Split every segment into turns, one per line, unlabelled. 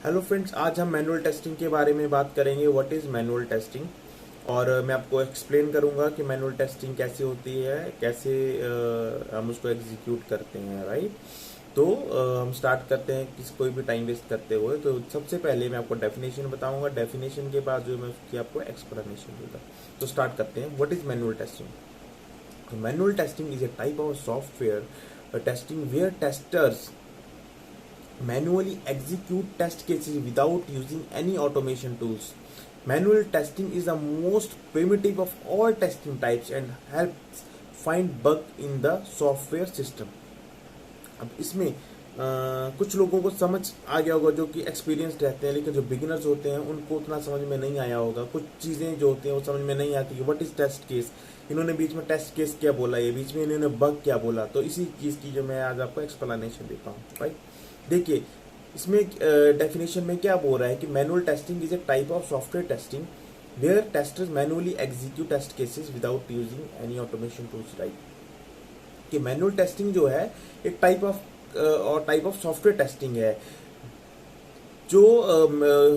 Hello friends, आज हम manual testing के बारे में बात करेंगे। व्हाट इज़ मैनुअल टेस्टिंग, और मैं आपको एक्सप्लेन करूंगा कि मैनुअल टेस्टिंग कैसे होती है, कैसे हम उसको एग्जीक्यूट करते हैं, राइट। तो हम स्टार्ट करते हैं किसी कोई भी टाइम वेस्ट करते हुए। तो सबसे पहले मैं आपको डेफिनेशन बताऊंगा, डेफिनेशन के बाद जो मैं उसकी आपको एक्सप्लेनेशन दूंगा। तो स्टार्ट करते हैं। What is manual testing. Manual testing is a type of software testing where testers manually execute test cases without using any automation tools. Manual testing is the most primitive of all testing types and helps find bug in the software system. अब इसमें कुछ लोगों को समझ आ गया होगा जो कि एक्सपीरियंस्ड रहते हैं, लेकिन जो बिगिनर्स होते हैं उनको उतना समझ में नहीं आया होगा। कुछ चीज़ें जो होती हैं वो समझ में नहीं आती कि व्हाट इज़ टेस्ट केस। इन्होंने बीच में टेस्ट केस क्या बोला, ये बीच में इन्होंने बग क्या बोला। तो इसी चीज़ की जो मैं आज आपको एक्सप्लेनेशन देता हूँ, राइट। देखिए, इसमें डेफिनेशन में क्या बोल रहा है कि manual testing is a type of software testing where testers manually execute test cases without using any automation tools, right. कि मैनुअल टेस्टिंग जो है एक टाइप ऑफ सॉफ्टवेयर टेस्टिंग है। जो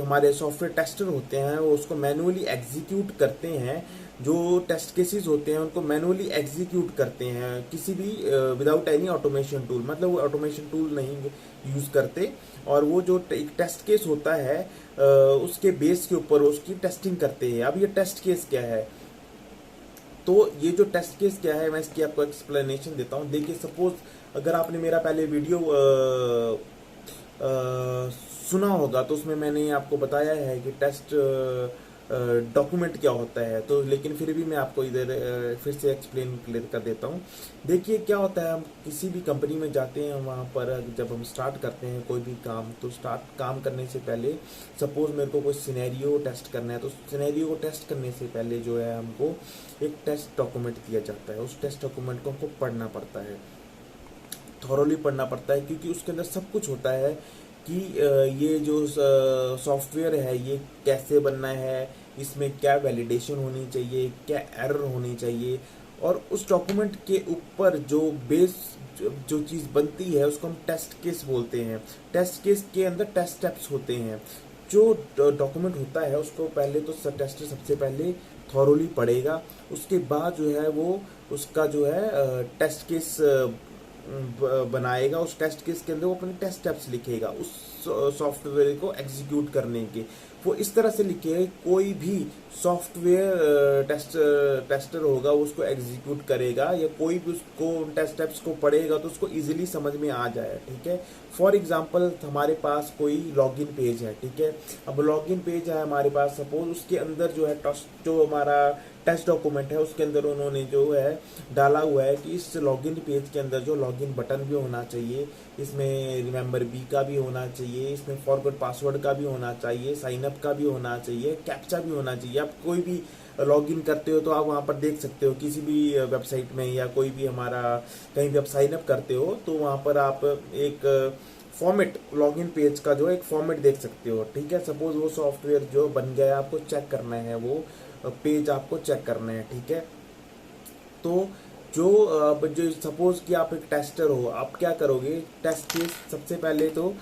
हमारे सॉफ्टवेयर टेस्टर होते हैं वो उसको मैनुअली एग्जीक्यूट करते हैं। जो टेस्ट केसेस होते हैं उनको मैनुअली एग्जीक्यूट करते हैं किसी भी विदाउट एनी ऑटोमेशन टूल, मतलब वो ऑटोमेशन टूल नहीं यूज करते। और वो जो एक टेस्ट केस होता है उसके बेस के ऊपर उसकी टेस्टिंग करते हैं। अब ये टेस्ट केस क्या है, तो ये जो टेस्ट केस क्या है मैं इसकी आपको एक्सप्लेनेशन देता हूँ। देखिए, सपोज अगर आपने मेरा पहले वीडियो सुना होगा तो उसमें मैंने आपको बताया है कि टेस्ट डॉक्यूमेंट क्या होता है। तो लेकिन फिर भी मैं आपको इधर फिर से एक्सप्लेन क्लियर कर देता हूँ। देखिए क्या होता है, हम किसी भी कंपनी में जाते हैं, वहाँ पर जब हम स्टार्ट करते हैं कोई भी काम, तो काम करने से पहले सपोज मेरे को कोई सिनेरियो टेस्ट करना है, तो सिनेरियो को टेस्ट करने से पहले जो है हमको एक टेस्ट डॉक्यूमेंट दिया जाता है। उस टेस्ट डॉक्यूमेंट को हमको पढ़ना पड़ता है, थॉरोली पढ़ना पड़ता है, क्योंकि उसके अंदर सब कुछ होता है कि ये जो सॉफ्टवेयर है ये कैसे बनना है, इसमें क्या वैलिडेशन होनी चाहिए, क्या एरर होनी चाहिए। और उस डॉक्यूमेंट के ऊपर जो बेस जो चीज़ बनती है उसको हम टेस्ट केस बोलते हैं। टेस्ट केस के अंदर टेस्ट स्टेप्स होते हैं। जो डॉक्यूमेंट होता है उसको पहले तो टेस्टर सबसे पहले थॉरोली पढ़ेगा, उसके बाद जो है वो उसका जो है टेस्ट केस बनाएगा। उस टेस्ट केस के अंदर वो अपने टेस्ट स्टेप्स लिखेगा उस सॉफ्टवेयर को एग्जीक्यूट करने के। वो इस तरह से लिखे कोई भी सॉफ्टवेयर टेस्टर होगा उसको एग्जीक्यूट करेगा, या कोई भी उसको टेस्ट स्टेप्स को पढ़ेगा तो उसको इजीली समझ में आ जाए, ठीक है। फॉर एग्जांपल हमारे पास कोई लॉगिन पेज है, ठीक है। अब लॉगिन पेज है हमारे पास, सपोज उसके अंदर जो है जो हमारा टेस्ट डॉक्यूमेंट है उसके अंदर उन्होंने जो है डाला हुआ है कि इस लॉगिन पेज के अंदर जो लॉगिन बटन भी होना चाहिए, इसमें रिमेंबर बी का भी होना चाहिए, इसमें फॉरगॉट पासवर्ड का भी होना चाहिए, साइन अप का भी होना चाहिए, कैप्चा भी होना चाहिए। आप कोई भी लॉगिन करते हो तो आप वहाँ पर देख सकते हो किसी भी वेबसाइट में, या कोई भी हमारा कहीं भी आप साइन अप करते हो तो वहाँ पर आप एक फॉर्मेट लॉगिन पेज का जो एक फॉर्मेट देख सकते हो, ठीक है। सपोज वो सॉफ्टवेयर जो बन गया है आपको चेक करना है, वो पेज आपको चेक करना है, ठीक है। तो जो सपोज कि आप एक टेस्टर हो, आप क्या करोगे, टेस्ट केस सबसे पहले तो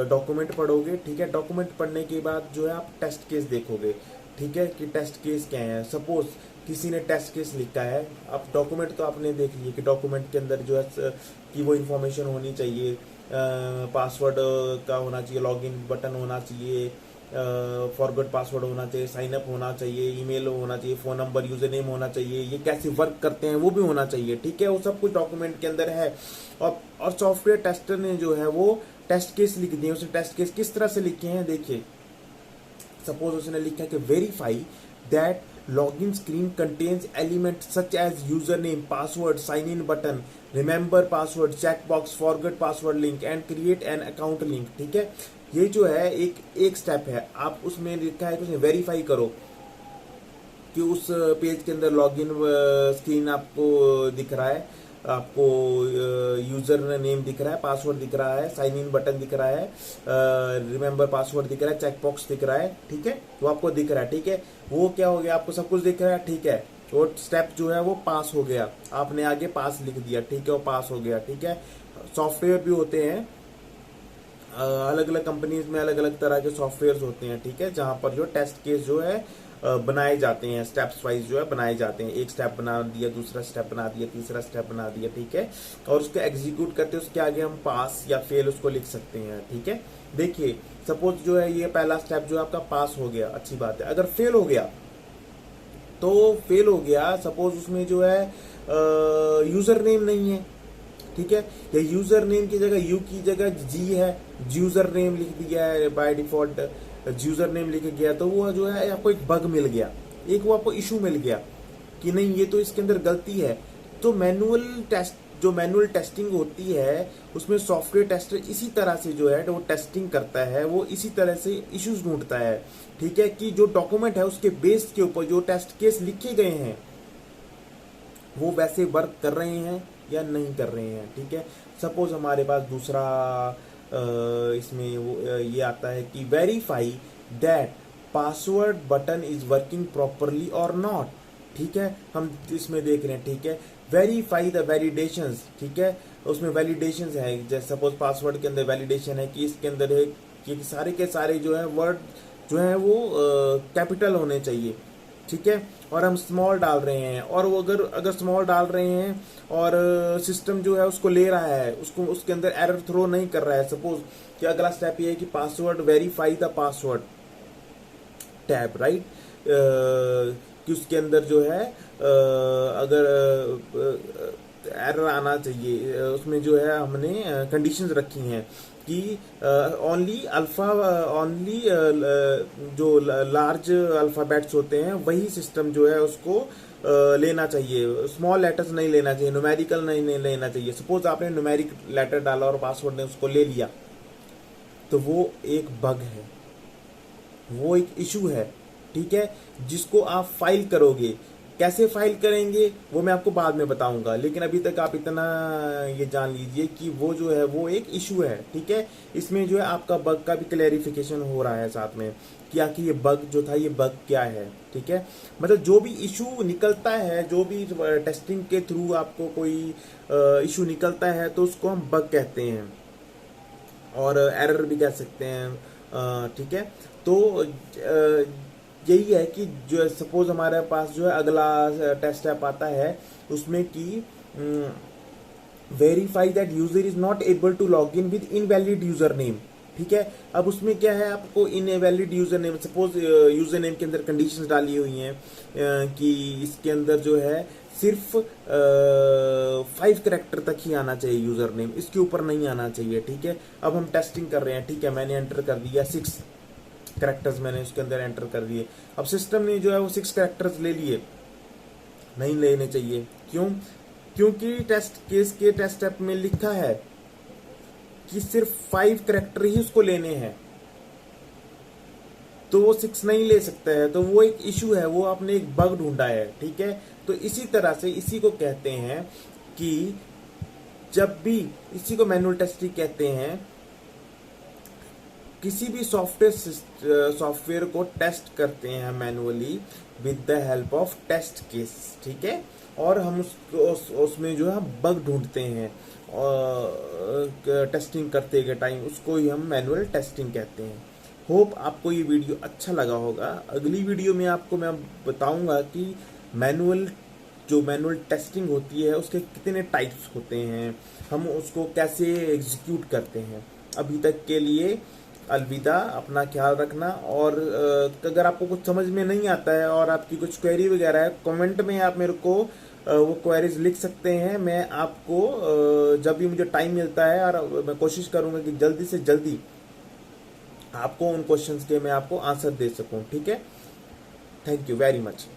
डॉक्यूमेंट पढ़ोगे, ठीक है। डॉक्यूमेंट पढ़ने के बाद जो है आप टेस्ट केस देखोगे, ठीक है, कि टेस्ट केस क्या है। सपोज किसी ने टेस्ट केस लिखा है, अब डॉक्यूमेंट तो आपने देख लिया कि डॉक्यूमेंट के अंदर जो है कि वो इन्फॉर्मेशन होनी चाहिए, पासवर्ड का होना चाहिए, लॉगिन बटन होना चाहिए, फॉरगॉट पासवर्ड होना चाहिए, साइन अप होना चाहिए, ईमेल होना चाहिए, फोन नंबर, यूजर नेम होना चाहिए, ये कैसे वर्क करते हैं वो भी होना चाहिए, ठीक है। वो सब कुछ डॉक्यूमेंट के अंदर है। और सॉफ्टवेयर टेस्टर ने जो है वो टेस्ट केस लिख दिए। उसने टेस्ट केस किस तरह से लिखे हैं, देखिए। सपोज उसने लिखा है कि verify that login screen contains elements such as username, password, sign in button, remember password, checkbox, forget password link and create an account link, ठीक है। ये जो है एक स्टेप है। आप उसमें लिखा है कि उसमें वेरीफाई करो कि उस पेज के अंदर लॉगिन स्क्रीन आपको दिख रहा है, आपको यूजर नेम दिख रहा है, पासवर्ड दिख रहा है, साइन इन बटन दिख रहा है, रिमेंबर पासवर्ड दिख रहा है, चेक बॉक्स दिख रहा है, ठीक है। वो आपको दिख रहा है, ठीक है। वो क्या हो गया, आपको सब कुछ दिख रहा है, ठीक है। वो स्टेप जो है वो पास हो गया, आपने आगे पास लिख दिया, ठीक है, वो पास हो गया, ठीक है। सॉफ्टवेयर भी होते हैं अलग अलग कंपनीज में अलग अलग तरह के सॉफ्टवेयर होते हैं, ठीक है, जहां पर जो टेस्ट केस जो है बनाए जाते हैं, स्टेप्स वाइज जो है बनाए जाते हैं। एक स्टेप बना दिया, दूसरा स्टेप बना दिया, तीसरा स्टेप बना दिया, ठीक है, और उसको एग्जीक्यूट करते हैं, उसके आगे हम पास या फेल उसको लिख सकते हैं, ठीक है। देखिए सपोज जो है ये पहला स्टेप जो है आपका पास हो गया, अच्छी बात है। अगर फेल हो गया तो फेल हो गया, सपोज उसमें जो है यूजर नेम नहीं है, ठीक है, या यूजर नेम की जगह यू की जगह जी है, यूजर नेम लिख दिया है बाय डिफॉल्ट, यूजर नेम लिख गया, तो वो जो है आपको एक बग मिल गया, एक वो आपको इशू मिल गया कि नहीं ये तो इसके अंदर गलती है। तो मैनुअल टेस्ट, जो मैनुअल टेस्टिंग होती है उसमें सॉफ्टवेयर टेस्टर इसी तरह से जो है वो टेस्टिंग करता है, वो इसी तरह से इश्यूज ढूंढता है, ठीक है, कि जो डॉक्यूमेंट है उसके बेस के ऊपर जो टेस्ट केस लिखे गए हैं वो वैसे वर्क कर रहे हैं या नहीं कर रहे हैं, ठीक है। सपोज हमारे पास दूसरा इसमें वो ये आता है कि verify that password button is working properly और नॉट, ठीक है, हम इसमें देख रहे हैं, ठीक है, वेरीफाई द वैलिडेशंस, ठीक है, उसमें वैलिडेशंस है, जैसे सपोज पासवर्ड के अंदर वैलिडेशन है कि इसके अंदर है कि सारे के सारे जो है वर्ड जो है वो कैपिटल होने चाहिए, ठीक है, और हम स्मॉल डाल रहे हैं, और वो अगर स्मॉल डाल रहे हैं और सिस्टम जो है उसको ले रहा है, उसको उसके अंदर एरर थ्रो नहीं कर रहा है, सपोज कि अगला स्टेप ये है कि password verify the password tab, right, कि उसके अंदर जो है अगर एरर आना चाहिए, उसमें जो है हमने कंडीशंस रखी हैं कि ओनली अल्फा, ओनली जो लार्ज अल्फाबेट्स होते हैं वही सिस्टम जो है उसको लेना चाहिए, स्मॉल लेटर्स नहीं लेना चाहिए, न्यूमेरिकल नहीं लेना चाहिए। सपोज आपने न्यूमेरिक लेटर डाला और पासवर्ड ने उसको ले लिया, तो वो एक बग है, वो एक इशू है, ठीक है, जिसको आप फाइल करोगे। कैसे फाइल करेंगे वो मैं आपको बाद में बताऊंगा, लेकिन अभी तक आप इतना ये जान लीजिए कि वो जो है वो एक इशू है, ठीक है। इसमें जो है आपका बग का भी क्लैरिफिकेशन हो रहा है साथ में कि आखिर ये बग जो था ये बग क्या है, ठीक है। मतलब जो भी इशू निकलता है, जो भी टेस्टिंग के थ्रू आपको कोई इशू निकलता है तो उसको हम बग कहते हैं और एरर भी कह सकते हैं, ठीक है। तो यही है कि जो सपोज हमारे पास जो है अगला टेस्ट ऐप आता है उसमें कि verify that user is not able to log in with invalid user name, ठीक है। अब उसमें क्या है, आपको invalid user name, suppose user name के अंदर कंडीशंस डाली हुई हैं कि इसके अंदर जो है सिर्फ 5 कैरेक्टर तक ही आना चाहिए यूजर नेम, इसके ऊपर नहीं आना चाहिए, ठीक है। अब हम टेस्टिंग कर रहे हैं, ठीक है, मैंने एंटर कर दिया 6 कैरेक्टर्स, मैंने उसके अंदर एंटर कर दिए। अब सिस्टम ने जो है वो 6 कैरेक्टर्स ले लिए, नहीं लेने चाहिए, क्यों? क्योंकि टेस्ट केस के टेस्ट ऐप में लिखा है कि सिर्फ 5 कैरेक्टर ही उसको लेने हैं, तो वो 6 नहीं ले सकता है, तो वो एक इशू है, वो आपने एक बग ढूंढा है, ठीक है। तो इसी तरह से इसी को कहते हैं कि जब भी, इसी को मैनुअल टेस्टिंग कहते हैं, किसी भी सॉफ्टवेयर को टेस्ट करते हैं manually with the help of test case, ठीक है, और हम उसमें जो है बग ढूंढते हैं और टेस्टिंग करते के टाइम, उसको ही हम मैनुअल टेस्टिंग कहते हैं। होप आपको ये वीडियो अच्छा लगा होगा। अगली वीडियो में आपको मैं बताऊंगा कि जो मैनुअल टेस्टिंग होती है उसके कितने टाइप्स होते हैं, हम उसको कैसे एग्जीक्यूट करते हैं। अभी तक के लिए अलविदा, अपना ख्याल रखना, और अगर आपको कुछ समझ में नहीं आता है और आपकी कुछ क्वेरी वगैरह है, कमेंट में आप मेरे को वो क्वेरीज लिख सकते हैं। मैं आपको जब भी मुझे टाइम मिलता है, और मैं कोशिश करूंगा कि जल्दी से जल्दी आपको उन क्वेश्चंस के मैं आपको आंसर दे सकूं, ठीक है। Thank you very much.